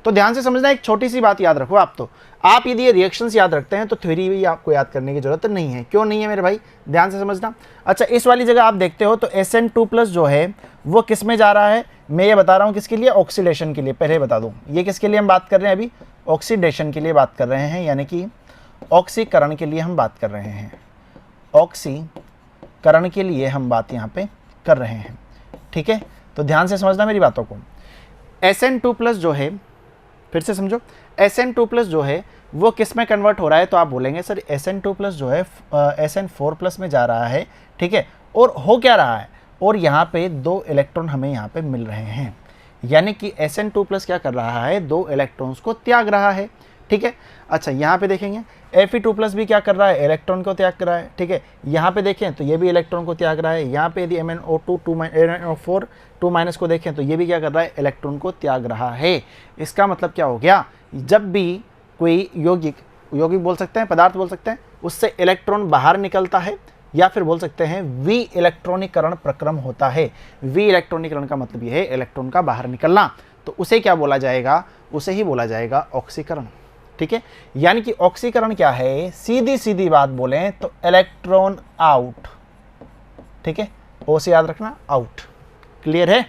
तो ध्यान से समझना, एक छोटी सी बात याद रखो आप। तो आप यदि ये रिएक्शंस याद रखते हैं तो थ्योरी भी आपको याद करने की जरूरत नहीं है। क्यों नहीं है मेरे भाई, ध्यान से समझना। अच्छा, इस वाली जगह आप देखते हो तो SN2+ जो है वो किस में जा रहा है, मैं ये बता रहा हूँ किसके लिए, ऑक्सीडेशन के लिए। पहले बता दूँ ये किसके लिए हम बात कर रहे हैं, अभी ऑक्सीडेशन के लिए बात कर रहे हैं, यानी कि ऑक्सीकरण के लिए हम बात कर रहे हैं। ऑक्सीकरण के लिए हम बात यहाँ पे कर रहे हैं, ठीक है। तो ध्यान से समझना मेरी बातों को। SN2+ जो है, फिर से समझो, SN2+ जो है वो किस में कन्वर्ट हो रहा है, तो आप बोलेंगे सर SN2+ जो है SN4+ में जा रहा है, ठीक है। और हो क्या रहा है, और यहाँ पे 2 इलेक्ट्रॉन हमें यहाँ पे मिल रहे हैं, यानी कि SN2+ क्या कर रहा है, 2 इलेक्ट्रॉन्स को त्याग रहा है, ठीक है। अच्छा, यहाँ पे देखेंगे Fe2+ भी क्या कर रहा है, इलेक्ट्रॉन को त्याग कर रहा है, ठीक है। यहाँ पे देखें तो ये भी इलेक्ट्रॉन को त्याग रहा है। यहाँ पे यदि MnO4 2- को देखें तो ये भी क्या कर रहा है, इलेक्ट्रॉन को त्याग रहा है। इसका मतलब क्या हो गया, जब भी कोई यौगिक बोल सकते हैं, पदार्थ बोल सकते हैं, उससे इलेक्ट्रॉन बाहर निकलता है, या फिर बोल सकते हैं वी इलेक्ट्रॉनिकरण प्रक्रम होता है। वी इलेक्ट्रॉनिकरण का मतलब यह है इलेक्ट्रॉन का बाहर निकलना, तो उसे क्या बोला जाएगा, उसे ही बोला जाएगा ऑक्सीकरण, ठीक है। यानी कि ऑक्सीकरण क्या है, सीधी सीधी बात बोलें तो इलेक्ट्रॉन आउट, ठीक है। ओ से याद रखना, आउट, क्लियर है।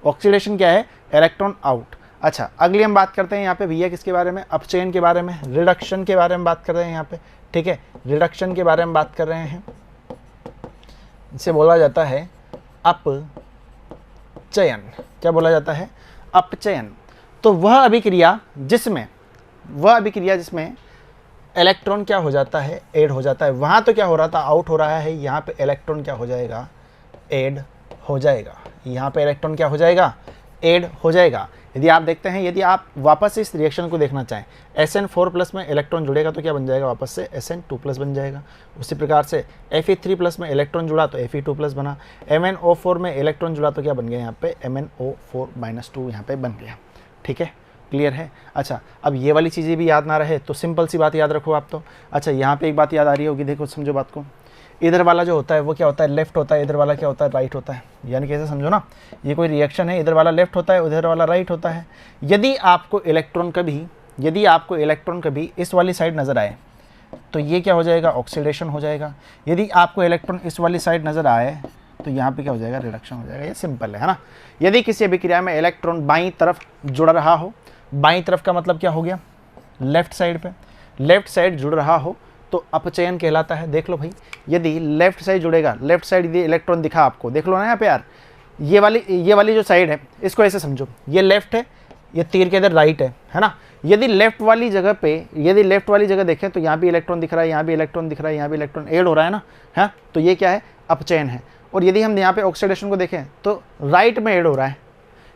ऑक्सीडेशन क्या है, इलेक्ट्रॉन आउट। अच्छा, अगली हम बात करते हैं यहाँ पे भैया किसके बारे में, अपचयन के बारे में, रिडक्शन के बारे में बात कर रहे हैं यहाँ पे, ठीक है। रिडक्शन के बारे में बात कर रहे हैं, इसे बोला जाता है अपचयन। क्या बोला जाता है, अपचयन। तो वह अभिक्रिया जिसमें इलेक्ट्रॉन क्या हो जाता है, ऐड हो जाता है। वहाँ तो क्या हो रहा था, आउट हो रहा है, यहाँ पे इलेक्ट्रॉन क्या हो जाएगा, ऐड हो जाएगा। यहाँ पे इलेक्ट्रॉन क्या हो जाएगा, ऐड हो जाएगा। यदि आप देखते हैं, यदि आप वापस इस रिएक्शन को देखना चाहें, SN4+ में इलेक्ट्रॉन जुड़ेगा तो क्या बन जाएगा, वापस से SN2+ बन जाएगा। उसी प्रकार से Fe3+ में इलेक्ट्रॉन जुड़ा तो Fe2+ बना। MnO4 में इलेक्ट्रॉन जुड़ा तो क्या बन गया, यहाँ पे MnO4-2 यहाँ पे बन गया, ठीक है, क्लियर है। अच्छा, अब ये वाली चीज़ें भी याद ना रहे तो सिंपल सी बात याद रखो आप। तो अच्छा, यहाँ पे एक बात याद आ रही होगी, देखो समझो बात को, इधर वाला जो होता है वो क्या होता है, लेफ्ट होता है, इधर वाला क्या होता है, राइट होता है। यानी कैसे समझो ना, ये कोई रिएक्शन है, इधर वाला लेफ्ट होता है, उधर वाला राइट होता है। यदि आपको इलेक्ट्रॉन कभी इस वाली साइड नज़र आए तो ये क्या हो जाएगा, ऑक्सीडेशन हो जाएगा। यदि आपको इलेक्ट्रॉन इस वाली साइड नज़र आए तो यहाँ पे क्या हो जाएगा, रिडक्शन हो जाएगा। ये सिंपल है ना। यदि किसी अभिक्रिया में इलेक्ट्रॉन बाईं तरफ जुड़ रहा हो, बाईं तरफ का मतलब क्या हो गया, लेफ्ट साइड पे, लेफ्ट साइड जुड़ रहा हो तो अपचयन कहलाता है। देख लो भाई, यदि लेफ्ट साइड जुड़ेगा, लेफ्ट साइड यदि इलेक्ट्रॉन दिखा आपको, देख लो ना यहाँ पे यार, ये वाली जो साइड है, इसको ऐसे समझो, ये लेफ्ट है, ये तीर के इधर राइट है ना। यदि लेफ्ट वाली जगह देखें तो यहाँ भी इलेक्ट्रॉन दिख रहा है, यहाँ भी इलेक्ट्रॉन दिख रहा है, यहाँ भी इलेक्ट्रॉन ऐड हो रहा है ना, है। तो ये क्या है, अपचयन है। और यदि हम यहाँ पे ऑक्सीडेशन को देखें तो राइट में ऐड हो रहा है,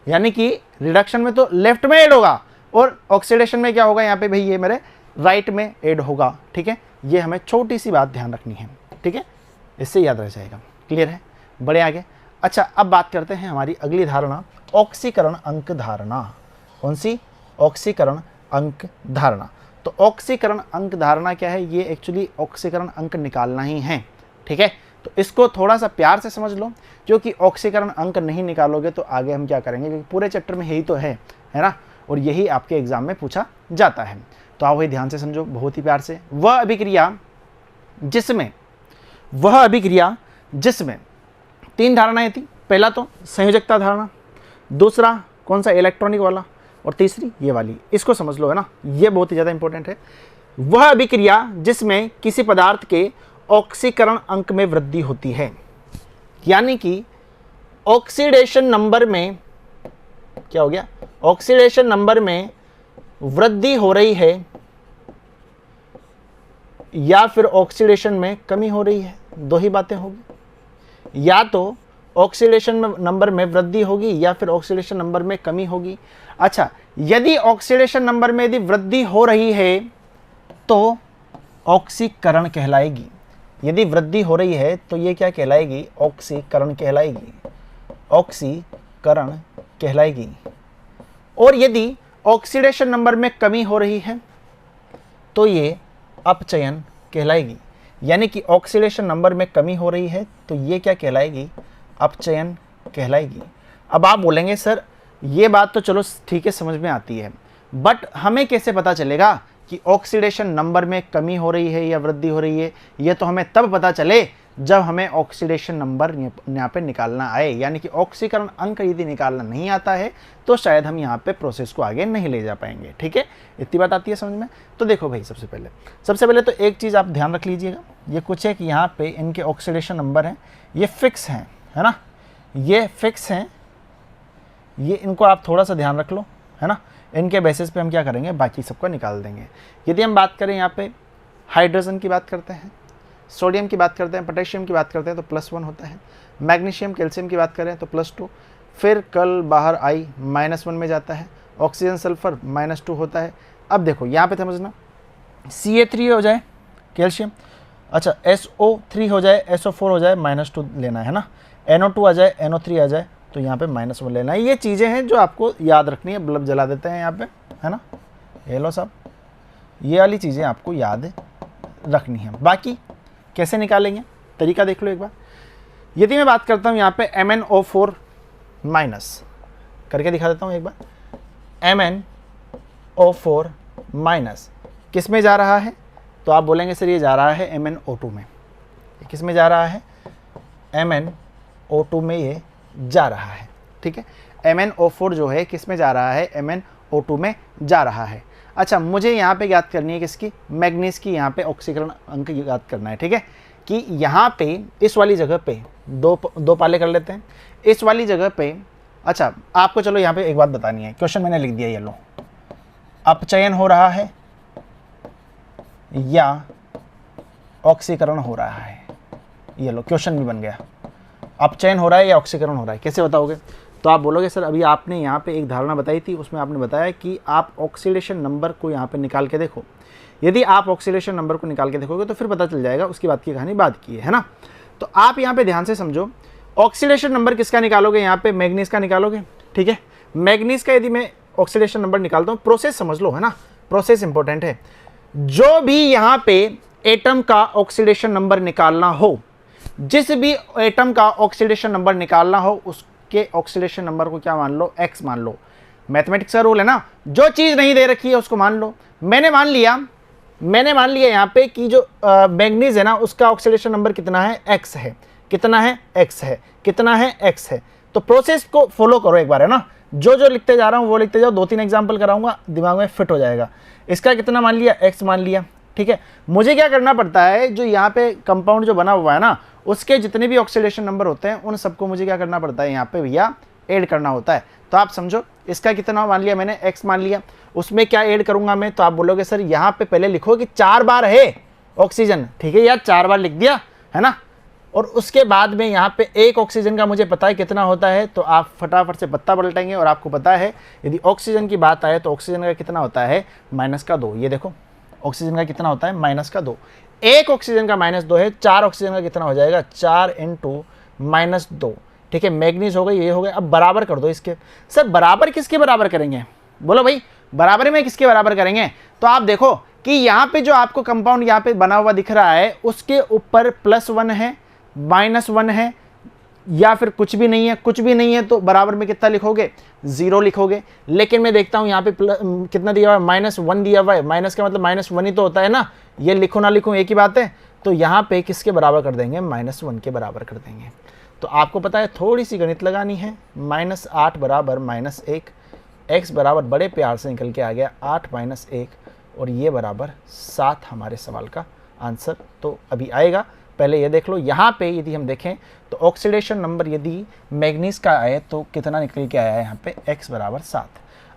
यानी कि रिडक्शन में तो लेफ्ट में ऐड होगा और ऑक्सीडेशन में क्या होगा, यहाँ पे भाई ये मेरे राइट में ऐड होगा, ठीक है। ये हमें छोटी सी बात ध्यान रखनी है, ठीक है, इससे याद रह जाएगा, क्लियर है, बड़े आगे। अच्छा, अब बात करते हैं हमारी अगली धारणा, ऑक्सीकरण अंक धारणा। कौन सी, ऑक्सीकरण अंक धारणा। तो ऑक्सीकरण अंक धारणा क्या है, ये एक्चुअली ऑक्सीकरण अंक निकालना ही है, ठीक है। तो इसको थोड़ा सा प्यार से समझ लो, क्योंकि ऑक्सीकरण अंक नहीं निकालोगे तो आगे हम क्या करेंगे, क्योंकि पूरे चैप्टर में यही तो है ना, और यही आपके एग्जाम में पूछा जाता है। तो आप वही ध्यान से समझो, बहुत ही प्यार से। वह अभिक्रिया जिसमें 3 धारणाएं थी। पहला तो संयोजकता धारणा, दूसरा कौन सा, इलेक्ट्रॉनिक वाला, और तीसरी ये वाली, इसको समझ लो, है ना, ये बहुत ही ज़्यादा इंपॉर्टेंट है। वह अभिक्रिया जिसमें किसी पदार्थ के ऑक्सीकरण अंक में वृद्धि होती है, यानी कि ऑक्सीडेशन नंबर में क्या हो गया, ऑक्सीडेशन नंबर में वृद्धि हो रही है या फिर ऑक्सीडेशन में कमी हो रही है, 2 ही बातें होगी। या तो ऑक्सीडेशन नंबर में वृद्धि होगी या फिर ऑक्सीडेशन नंबर में कमी होगी। अच्छा, यदि ऑक्सीडेशन नंबर में यदि वृद्धि हो रही है तो ऑक्सीकरण कहलाएगी। यदि वृद्धि हो रही है तो ये क्या कहलाएगी, ऑक्सीकरण कहलाएगी, ऑक्सीकरण कहलाएगी। और यदि ऑक्सीडेशन नंबर में कमी हो रही है तो ये अपचयन कहलाएगी। यानी कि ऑक्सीडेशन नंबर में कमी हो रही है तो ये क्या कहलाएगी, अपचयन कहलाएगी। अब आप बोलेंगे सर ये बात तो चलो ठीक है, समझ में आती है, बट हमें कैसे पता चलेगा कि ऑक्सीडेशन नंबर में कमी हो रही है या वृद्धि हो रही है? ये तो हमें तब पता चले जब हमें ऑक्सीडेशन नंबर यहाँ पे निकालना आए, यानी कि ऑक्सीकरण अंक यदि निकालना नहीं आता है तो शायद हम यहाँ पे प्रोसेस को आगे नहीं ले जा पाएंगे। ठीक है, इतनी बात आती है समझ में? तो देखो भाई, सबसे पहले तो एक चीज़ आप ध्यान रख लीजिएगा, ये कुछ है कि यहाँ पे इनके ऑक्सीडेशन नंबर हैं, ये फिक्स हैं, है ना, ये फिक्स हैं, ये इनको आप थोड़ा सा ध्यान रख लो, है ना। इनके बेसिस पे हम क्या करेंगे, बाकी सबको निकाल देंगे। यदि हम बात करें यहाँ पे हाइड्रोजन की बात करते हैं, सोडियम की बात करते हैं, पोटेशियम की बात करते हैं तो +1 होता है, मैग्नीशियम कैल्शियम की बात करें तो +2, फिर कल बाहर आई -1 में जाता है, ऑक्सीजन सल्फर -2 होता है। अब देखो यहाँ पे समझना, Ca3 हो जाए कैल्शियम, अच्छा SO3 हो जाए, SO4 हो जाए, -2 लेना है ना, NO2 आ जाए, NO3 आ जाए तो यहाँ पे -1 लेना है। ये चीज़ें हैं जो आपको याद रखनी है। बल्ब जला देते हैं यहाँ पे, है ना, ये लो साहब, ये वाली चीज़ें आपको याद रखनी है। बाकी कैसे निकालेंगे, तरीका देख लो एक बार। यदि मैं बात करता हूँ यहाँ पे MnO4- करके दिखा देता हूँ एक बार, MnO4- किस में जा रहा है? तो आप बोलेंगे सर ये जा रहा है MnO2 में। किस में जा रहा है? MnO2 में ये जा रहा है। ठीक है, MnO4 जो है किस में जा रहा है? MnO2 में जा रहा है। अच्छा, मुझे यहाँ पे याद करनी है किसकी? मैग्नीज की। यहाँ पे ऑक्सीकरण अंक याद करना है। ठीक है, कि यहाँ पे इस वाली जगह पे दो पाले कर लेते हैं इस वाली जगह पे। अच्छा, आपको चलो यहाँ पे एक बात बतानी है, क्वेश्चन मैंने लिख दिया, ये लो, अपचयन हो रहा है या ऑक्सीकरण हो रहा है? ये लो, क्वेश्चन भी बन गया, अपचयन हो रहा है या ऑक्सीकरण हो रहा है। कैसे बताओगे? तो आप बोलोगे सर अभी आपने यहाँ पे एक धारणा बताई थी, उसमें आपने बताया कि आप ऑक्सीडेशन नंबर को यहाँ पे निकाल के देखो। यदि आप ऑक्सीडेशन नंबर को निकाल के देखोगे तो फिर पता चल जाएगा, उसकी बात की कहानी बात की है ना। तो आप यहाँ पे ध्यान से समझो, ऑक्सीडेशन नंबर किसका निकालोगे? यहाँ पे मैग्नीज का निकालोगे। ठीक है, मैग्नीज का यदि मैं ऑक्सीडेशन नंबर निकालता हूँ, प्रोसेस समझ लो, है ना, प्रोसेस इंपॉर्टेंट है। जो भी यहाँ पे एटम का ऑक्सीडेशन नंबर निकालना हो, जिस भी एटम का ऑक्सीडेशन नंबर निकालना हो, उसके ऑक्सीडेशन नंबर को क्या मान लो? x मान लो। मैथमेटिक्स का रूल है ना, जो चीज़ नहीं दे रखी है उसको मान लो। मैंने मान लिया यहाँ पे कि जो मैग्नीज है ना, उसका ऑक्सीडेशन नंबर कितना है? x है। कितना है? x है। कितना है? x है। तो प्रोसेस को फॉलो करो एक बार, है ना, जो लिखते जा रहा हूँ वो लिखते जाओ, 2-3 एग्जाम्पल कराऊंगा, दिमाग में फिट हो जाएगा। इसका कितना मान लिया? x मान लिया। ठीक है, मुझे क्या करना पड़ता है, जो यहाँ पे कंपाउंड जो बना हुआ है ना, उसके जितने भी ऑक्सीडेशन नंबर होते हैं उन सबको मुझे क्या करना पड़ता है, यहाँ पे भैया ऐड करना होता है। तो आप समझो, इसका कितना मान लिया मैंने? x मान लिया। उसमें क्या ऐड करूंगा मैं? तो आप बोलोगे सर यहाँ पे पहले लिखो कि 4 बार है ऑक्सीजन। ठीक है यार, 4 बार लिख दिया, है ना। और उसके बाद में यहाँ पे एक ऑक्सीजन का मुझे पता है कितना होता है, तो आप फटाफट से पत्ता पलटेंगे और आपको पता है यदि ऑक्सीजन की बात आए तो ऑक्सीजन का कितना होता है? -2। ये देखो, ऑक्सीजन का कितना होता है? -2। एक ऑक्सीजन का -2 है, 4 ऑक्सीजन का कितना हो जाएगा? 4 × -2। ठीक है, मैग्नीज हो गई, ये हो गए। अब बराबर कर दो इसके। सर बराबर किसके बराबर करेंगे? बोलो भाई, बराबर में किसके बराबर करेंगे? तो आप देखो कि यहाँ पे जो आपको कंपाउंड यहाँ पे बना हुआ दिख रहा है, उसके ऊपर +1 है, -1 है, या फिर कुछ भी नहीं है। कुछ भी नहीं है तो बराबर में कितना लिखोगे? 0 लिखोगे। लेकिन मैं देखता हूँ यहाँ पे कितना दिया हुआ है? -1 दिया हुआ है। माइनस का मतलब -1 ही तो होता है ना, ये लिखो ना लिखो एक ही बात है। तो यहाँ पे किसके बराबर कर देंगे? -1 के बराबर कर देंगे। तो आपको पता है थोड़ी सी गणित लगानी है। -8 बराबर -1, x बराबर बड़े प्यार से निकल के आ गया 8 - 1, और ये बराबर 7 हमारे सवाल का आंसर तो अभी आएगा। पहले ये देख लो, यहाँ पे यदि हम देखें तो ऑक्सीडेशन नंबर यदि मैग्नीज का आए तो कितना निकल के आया है यहाँ पे? x बराबर 7।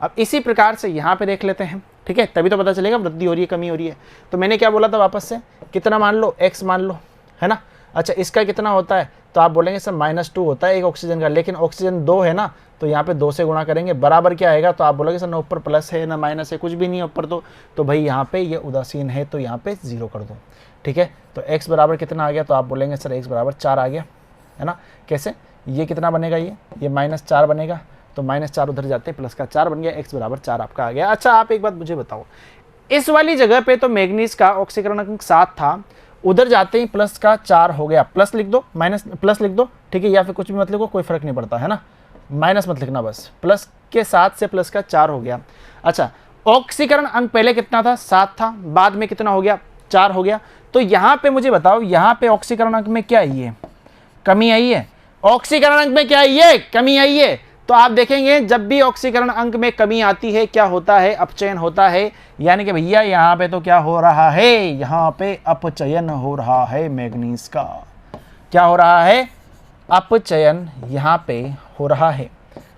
अब इसी प्रकार से यहाँ पे देख लेते हैं। ठीक है, तभी तो पता चलेगा वृद्धि हो रही है कमी हो रही है। तो मैंने क्या बोला था वापस से, कितना मान लो? x मान लो, है ना। अच्छा, इसका कितना होता है? तो आप बोलेंगे सर -2 होता है एक ऑक्सीजन का, लेकिन ऑक्सीजन 2 है ना, तो यहाँ पे 2 से गुणा करेंगे, बराबर क्या आएगा? तो आप बोलोगे सर ना ऊपर प्लस है ना माइनस है, कुछ भी नहीं है ऊपर। तो भाई यहाँ पे ये उदासीन है, तो यहाँ पे 0 कर दो। ठीक है, तो x बराबर कितना आ गया? तो आप बोलेंगे सर x बराबर 4 आ गया, है ना। कैसे? ये कितना बनेगा? ये -4 बनेगा, तो -4 उधर जाते प्लस का 4 बन गया, x बराबर 4 आपका आ गया। अच्छा, आप एक बात मुझे बताओ, इस वाली जगह पे तो मैग्नीज का ऑक्सीकरण अंक 7 था, उधर जाते ही प्लस का 4 हो गया। प्लस लिख दो, प्लस लिख दो, ठीक है, या फिर कुछ भी मत लिखो, कोई फर्क नहीं पड़ता, है ना। माइनस मत लिखना, बस प्लस के 7 से प्लस का 4 हो गया। अच्छा, ऑक्सीकरण अंक पहले कितना था 7 था, बाद में कितना हो गया 4 हो गया। तो यहाँ पे मुझे बताओ, यहाँ पे ऑक्सीकरण अंक में क्या आई है, कमी आई है। ऑक्सीकरण अंक में क्या आई है, कमी आई है। तो आप देखेंगे जब भी ऑक्सीकरण अंक में कमी आती है क्या होता है, अपचयन होता है। यानी कि भैया यहाँ पे तो क्या हो रहा है, यहाँ पे अपचयन हो रहा है मैग्नीज का। क्या हो रहा है, अपचयन यहाँ पे हो रहा है।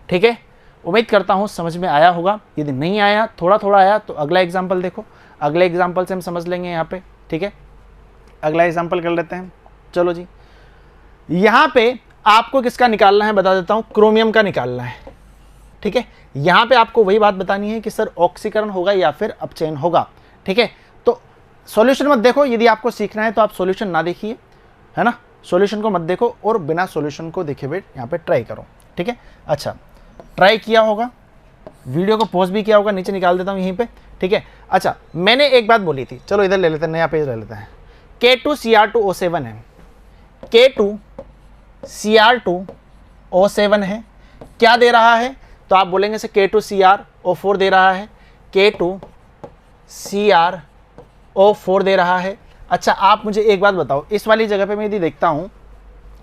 ठीक है, उम्मीद करता हूँ समझ में आया होगा। यदि नहीं आया, थोड़ा थोड़ा आया, तो अगला एग्जाम्पल देखो, अगले एग्जाम्पल से हम समझ लेंगे यहाँ पे। ठीक है, अगला एग्जाम्पल कर लेते हैं। चलो जी, यहाँ पे आपको किसका निकालना है बता देता हूँ, क्रोमियम का निकालना है। ठीक है, यहाँ पे आपको वही बात बतानी है कि सर ऑक्सीकरण होगा या फिर अपचयन होगा। ठीक है, तो सॉल्यूशन मत देखो, यदि आपको सीखना है तो आप सॉल्यूशन ना देखिए, है ना, सॉल्यूशन को मत देखो और बिना सॉल्यूशन को देखे हुए यहाँ पे ट्राई करो। ठीक है, अच्छा ट्राई किया होगा, वीडियो को पॉज भी किया होगा, नीचे निकाल देता हूँ यहीं पे। ठीक है, अच्छा मैंने एक बात बोली थी, चलो इधर ले लेते हैं, नया पेज ले लेते हैं। K2Cr2O7 है, K2Cr2O7 है, क्या दे रहा है, तो आप बोलेंगे से K2Cr O4 दे रहा है, K2Cr O4 दे रहा है। अच्छा आप मुझे एक बात बताओ, इस वाली जगह पे मैं यदि देखता हूँ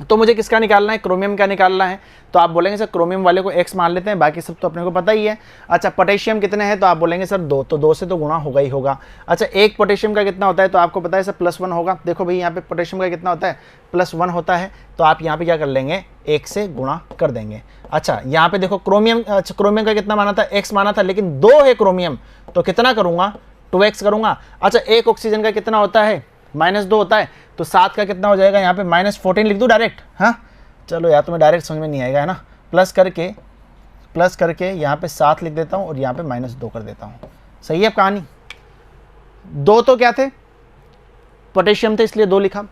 तो मुझे किसका निकालना है, क्रोमियम का निकालना है। तो आप बोलेंगे सर क्रोमियम वाले को x मान लेते हैं, बाकी सब तो अपने को पता ही है। अच्छा पोटेशियम कितने हैं, तो आप बोलेंगे सर 2, तो 2 से तो गुणा होगा ही होगा। अच्छा एक पोटेशियम का कितना होता है, तो आपको पता है सर +1 होगा। देखो भाई यहाँ पे पोटेशियम का कितना होता है, +1 होता है। तो आप यहाँ पे क्या कर लेंगे, 1 से गुणा कर देंगे। अच्छा यहाँ पे देखो क्रोमियम, अच्छा क्रोमियम का कितना माना था, x माना था, लेकिन 2 है क्रोमियम, तो कितना करूँगा, 2x करूँगा। अच्छा एक ऑक्सीजन का कितना होता है, -2 होता है, तो 7 का कितना हो जाएगा, यहाँ पे -14 लिख दूँ डायरेक्ट। हाँ चलो यार तुम्हें डायरेक्ट समझ में नहीं आएगा, है ना, प्लस करके यहाँ पे 7 लिख देता हूँ और यहाँ पे -2 कर देता हूँ। सही है अब कहानी। 2 तो क्या थे, पोटेशियम थे, इसलिए 2 लिखा।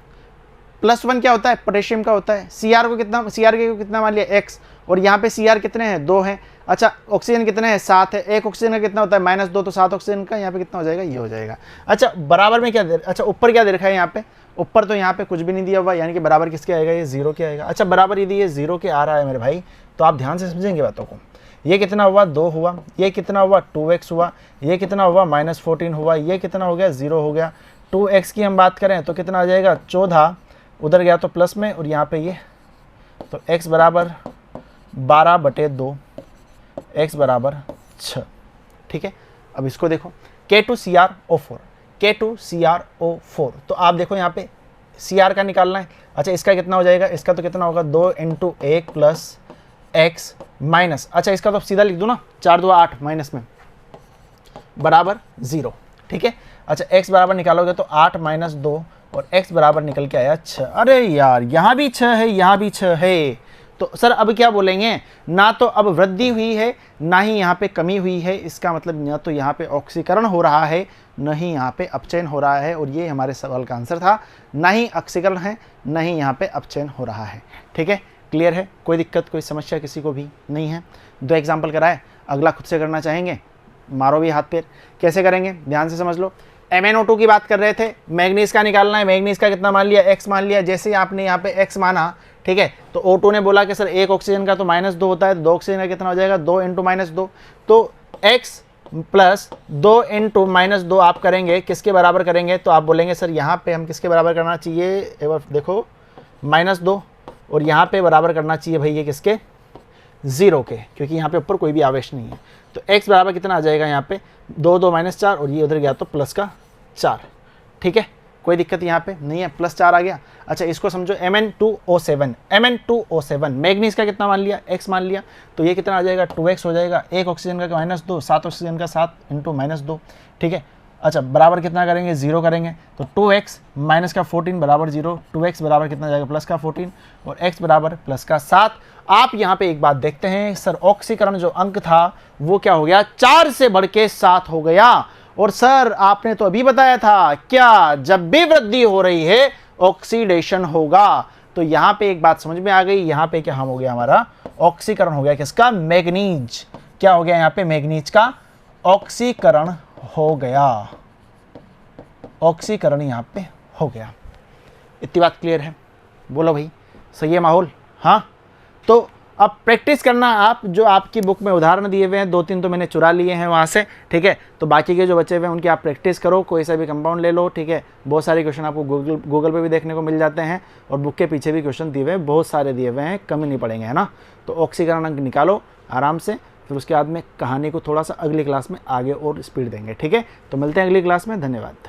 +1 क्या होता है, पोटेशियम का होता है। Cr को कितना मान लिया x, और यहाँ पे Cr कितने हैं, 2 हैं। अच्छा ऑक्सीजन कितने हैं, 7 है। एक ऑक्सीजन का कितना होता है, -2, तो 7 ऑक्सीजन का यहाँ पे कितना हो जाएगा, ये हो जाएगा। अच्छा बराबर में क्या दे, अच्छा ऊपर क्या दे रखा है यहाँ पे, ऊपर तो यहाँ पे कुछ भी नहीं दिया हुआ, यानी कि बराबर किसके आएगा, ये 0 के आएगा। अच्छा बराबर यदि ये 0 के आ रहा है मेरे भाई, तो आप ध्यान से समझेंगे बातों को। ये कितना हुआ, 2 हुआ, ये कितना हुआ 2x हुआ, ये कितना हुआ -14 हुआ, ये कितना हो गया 0 हो गया। 2x की हम बात करें तो कितना आ जाएगा 14, उधर गया तो प्लस में, और यहाँ पे ये, तो x बराबर 12/2, x बराबर 6। ठीक है, अब इसको देखो K2Cr O4, K2Cr O4, तो आप देखो यहाँ पे Cr का निकालना है। अच्छा इसका कितना हो जाएगा, इसका तो कितना होगा 2 × 1 + x माइनस, अच्छा इसका तो सीधा लिख दूँ ना, 4 2 8 माइनस में बराबर 0। ठीक है, अच्छा x बराबर निकालोगे तो 8 - 2 और x बराबर निकल के आया 6। अरे यार यहाँ भी 6 है, यहाँ भी 6 है, तो सर अब क्या बोलेंगे, ना तो अब वृद्धि हुई है ना ही यहाँ पे कमी हुई है। इसका मतलब ना तो यहाँ पे ऑक्सीकरण हो रहा है, न ही यहाँ पे अपचयन हो रहा है, और ये हमारे सवाल का आंसर था। ना ही ऑक्सीकरण है, न ही यहाँ पे अपचयन हो रहा है। ठीक है, क्लियर है, कोई दिक्कत कोई समस्या किसी को भी नहीं है। 2 एग्जाम्पल कराए, अगला खुद से करना चाहेंगे मारो भी हाथ पैर। कैसे करेंगे ध्यान से समझ लो। MnO2 की बात कर रहे थे, मैग्नीज का निकालना है। मैग्नीज का कितना मान लिया, x मान लिया। जैसे ही आपने यहाँ पे x माना, ठीक है, तो O2 ने बोला कि सर एक ऑक्सीजन का तो -2 होता है, तो 2 ऑक्सीजन का कितना हो जाएगा 2 × -2, तो x + 2 × -2 आप करेंगे किसके बराबर करेंगे, तो आप बोलेंगे सर यहाँ पे हम किसके बराबर करना चाहिए, एक बार देखो -2, और यहाँ पे बराबर करना चाहिए भाई ये किसके, 0 के, क्योंकि यहाँ पे ऊपर कोई भी आवेश नहीं है। तो x बराबर कितना आ जाएगा यहाँ पे 2 2 - 4, और ये उधर गया तो +4। ठीक है, कोई दिक्कत यहाँ पे नहीं है, +4 आ गया। अच्छा इसको समझो Mn2O7 मैग्नीज का कितना मान लिया, x मान लिया, तो ये कितना आ जाएगा 2x हो जाएगा। एक ऑक्सीजन का -2, 7 ऑक्सीजन का 7 × -2। ठीक है, अच्छा बराबर कितना करेंगे 0 करेंगे, तो 2x - 14 बराबर 0, 2x बराबर कितना जाएगा +14, और x बराबर +7। आप यहाँ पे एक बात देखते हैं, सर ऑक्सीकरण जो अंक था वो क्या हो गया, 4 से बढ़ के 7 हो गया। और सर आपने तो अभी बताया था क्या, जब भी वृद्धि हो रही है ऑक्सीडेशन होगा। तो यहाँ पे एक बात समझ में आ गई, यहाँ पे क्या हम हो गया, हमारा ऑक्सीकरण हो गया किसका, मैग्नीज। क्या हो गया यहाँ पे, मैग्नीज का ऑक्सीकरण हो गया, ऑक्सीकरण यहाँ पे हो गया। इतनी बात क्लियर है, बोलो भाई सही है माहौल। हाँ तो अब प्रैक्टिस करना आप, जो आपकी बुक में उदाहरण दिए हुए हैं 2-3 तो मैंने चुरा लिए हैं वहाँ से, ठीक है। तो बाकी के जो बचे हुए हैं उनकी आप प्रैक्टिस करो, कोई सा भी कंपाउंड ले लो, ठीक है। बहुत सारे क्वेश्चन आपको गूगल पे भी देखने को मिल जाते हैं, और बुक के पीछे भी क्वेश्चन दिए हुए हैं, बहुत सारे दिए हुए हैं, कम ही नहीं पड़ेंगे, है ना। तो ऑक्सीकरण अंक निकालो आराम से, फिर उसके बाद में कहानी को थोड़ा सा अगली क्लास में आगे और स्पीड देंगे, ठीक है। तो मिलते हैं अगली क्लास में, धन्यवाद।